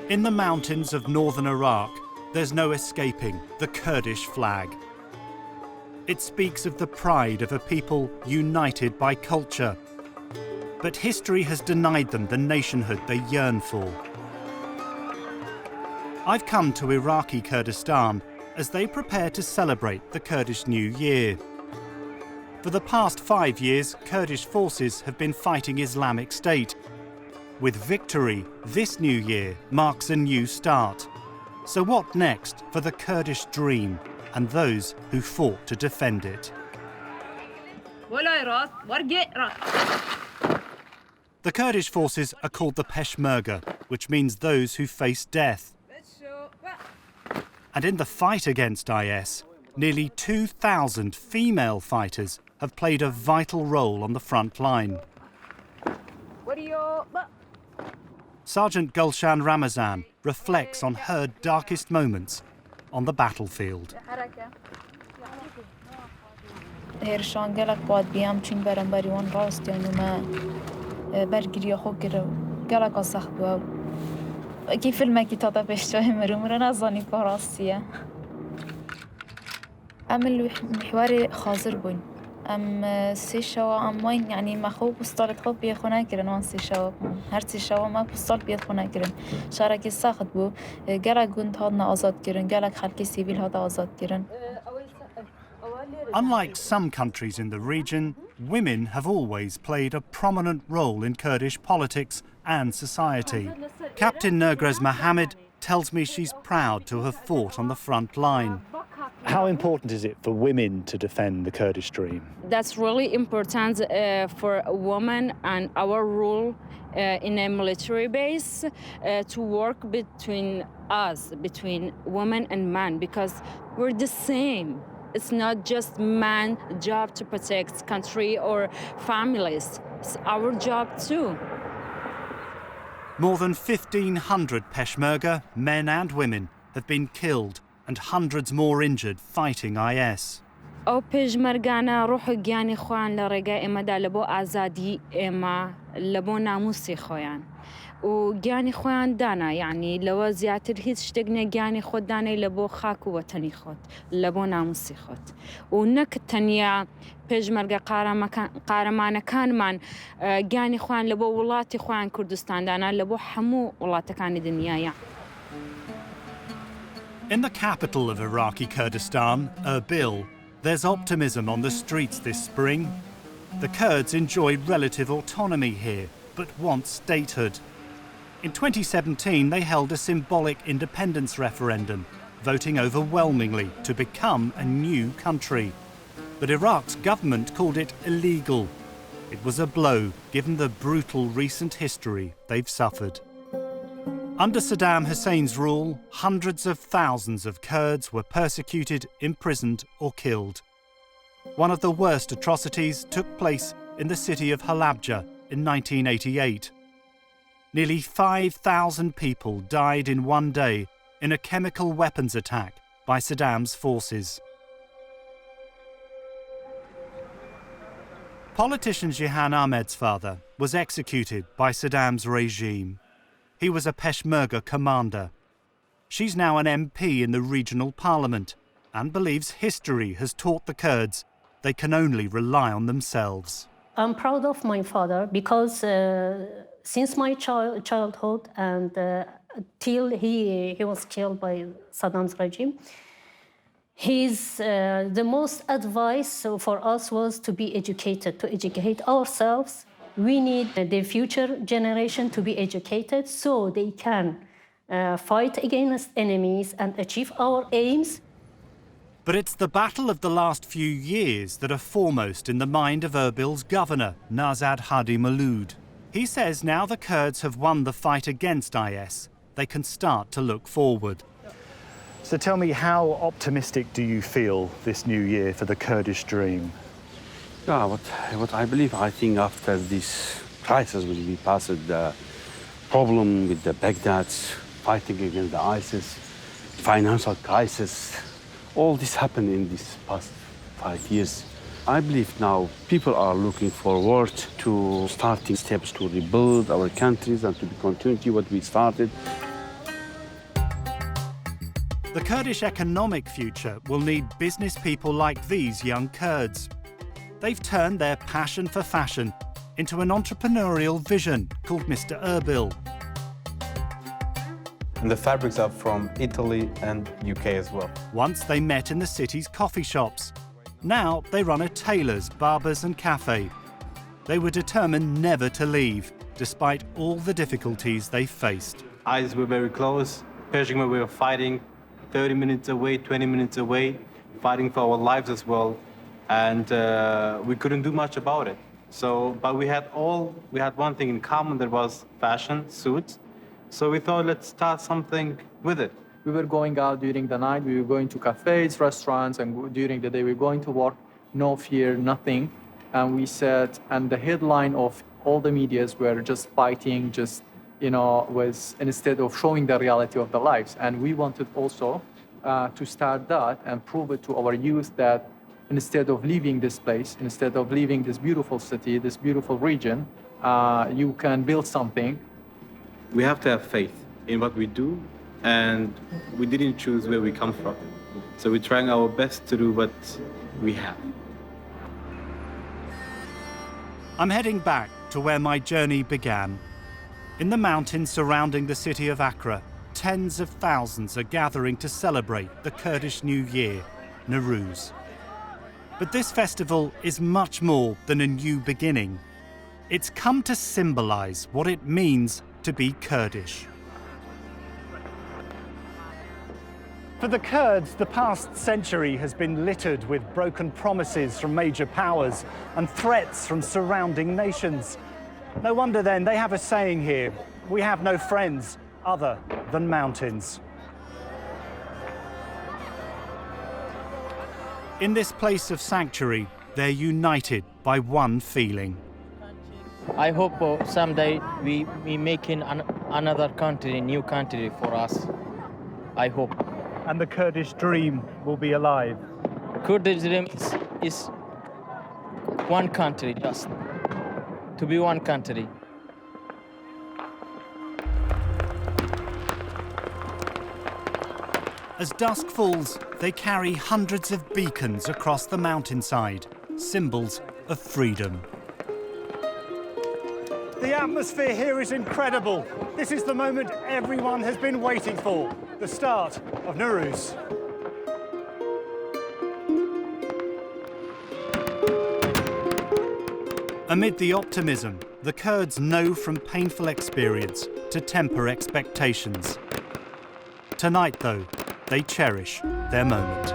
In the mountains of northern Iraq, there's no escaping the Kurdish flag. It speaks of the pride of a people united by culture. But history has denied them the nationhood they yearn for. I've come to Iraqi Kurdistan as they prepare to celebrate the Kurdish New Year. For the past 5 years, Kurdish forces have been fighting Islamic State. With victory, this new year marks a new start. So what next for the Kurdish dream and those who fought to defend it? The Kurdish forces are called the Peshmerga, which means those who face death. And in the fight against IS, nearly 2,000 female fighters have played a vital role on the front line. Sergeant Gulshan Ramazan reflects on her darkest moments on the battlefield. ام سه شوا اما یعنی مخوب پستالت خوب بیه خونه کردن وان سه شوا هر سه شوا ما پستال بیه خونه کردن شارکی سخت بو گلک گوند هاد آزاد کردن گلک خلکی سیویل هاد آزاد کردن. Unlike some countries in the region, women have always played a prominent role in Kurdish politics and society. Captain Newroz Mohammed tells me she's proud to have fought on the front line. How important is it for women to defend the Kurdish dream? That's really important for a woman and our role in a military base to work between us, between women and men, because we're the same. It's not just man's job to protect country or families. It's our job too. More than 1,500 Peshmerga, men and women, have been killed and hundreds more injured fighting IS. او پژمرگانه روح گیانی خوان لرگای اما دلبو آزادی اما لبو ناموسی خوان و گیانی خوان دانا يعني لو زیاتر هیچ شتگنه گیانی خود دانه لبو خاک و وطنی خود لبو ناموسی خود و نک تنیا پژمرگا قارمان کان من گیانی خوان لبو ولاتی خوان کردستان دانا لبو حمو ولات کان دنیا. In the capital of Iraqi Kurdistan, Erbil, there's optimism on the streets this spring. The Kurds enjoy relative autonomy here, but want statehood. In 2017, they held a symbolic independence referendum, voting overwhelmingly to become a new country. But Iraq's government called it illegal. It was a blow, given the brutal recent history they've suffered. Under Saddam Hussein's rule, hundreds of thousands of Kurds were persecuted, imprisoned or killed. One of the worst atrocities took place in the city of Halabja in 1988. Nearly 5,000 people died in one day in a chemical weapons attack by Saddam's forces. Politician Jihan Ahmed's father was executed by Saddam's regime. He was a Peshmerga commander. She's now an MP in the regional parliament and believes history has taught the Kurds they can only rely on themselves. I'm proud of my father because since my childhood and till he was killed by Saddam's regime, the most advice for us was to be educated, to educate ourselves. We need the future generation to be educated so they can fight against enemies and achieve our aims. But it's the battle of the last few years that are foremost in the mind of Erbil's governor, Nazad Hadi Maloud. He says now the Kurds have won the fight against IS, they can start to look forward. So tell me, how optimistic do you feel this new year for the Kurdish dream? Yeah, what I believe, I think after this crisis will be passed, the problem with the Baghdad, fighting against the ISIS, financial crisis, all this happened in these past 5 years. I believe now people are looking forward to starting steps to rebuild our countries and to continue what we started. The Kurdish economic future will need business people like these young Kurds. They've turned their passion for fashion into an entrepreneurial vision called Mr. Erbil. And the fabrics are from Italy and UK as well. Once they met in the city's coffee shops. Now they run a tailor's, barber's and cafe. They were determined never to leave, despite all the difficulties they faced. Eyes were very close. Peshmerga, we were fighting 30 minutes away, 20 minutes away, fighting for our lives as well. And we couldn't do much about it. But we had one thing in common, that was fashion, suits. So we thought, let's start something with it. We were going out during the night, we were going to cafes, restaurants, and during the day we were going to work, no fear, nothing. And we said, and the headline of all the medias were just fighting, was instead of showing the reality of the lives. And we wanted also to start that and prove it to our youth that instead of leaving this place, instead of leaving this beautiful city, this beautiful region, you can build something. We have to have faith in what we do, and we didn't choose where we come from. So we're trying our best to do what we have. I'm heading back to where my journey began. In the mountains surrounding the city of Accra, tens of thousands are gathering to celebrate the Kurdish New Year, Newroz. But this festival is much more than a new beginning. It's come to symbolize what it means to be Kurdish. For the Kurds, the past century has been littered with broken promises from major powers and threats from surrounding nations. No wonder then they have a saying here: we have no friends other than mountains. In this place of sanctuary, they're united by one feeling. I hope someday we making another country, new country for us. I hope. And the Kurdish dream will be alive. Kurdish dream is one country, just to be one country. As dusk falls, they carry hundreds of beacons across the mountainside, symbols of freedom. The atmosphere here is incredible. This is the moment everyone has been waiting for, the start of Newroz. Amid the optimism, the Kurds know from painful experience to temper expectations. Tonight, though, they cherish their moment.